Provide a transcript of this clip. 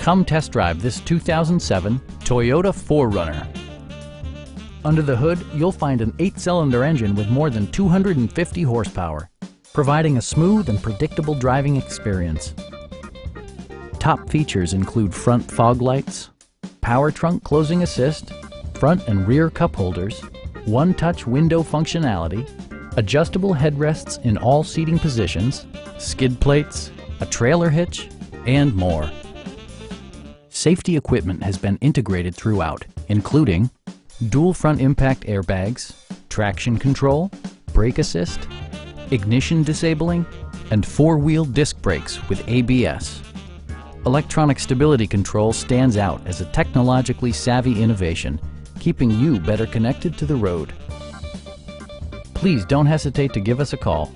Come test drive this 2007 Toyota 4Runner. Under the hood, you'll find an 8-cylinder engine with more than 250 horsepower, providing a smooth and predictable driving experience. Top features include front fog lights, power trunk closing assist, front and rear cup holders, one-touch window functionality, adjustable headrests in all seating positions, skid plates, a trailer hitch, and more. Safety equipment has been integrated throughout, including dual front impact airbags, traction control, brake assist, ignition disabling, and 4-wheel disc brakes with ABS. Electronic stability control stands out as a technologically savvy innovation, keeping you better connected to the road. Please don't hesitate to give us a call.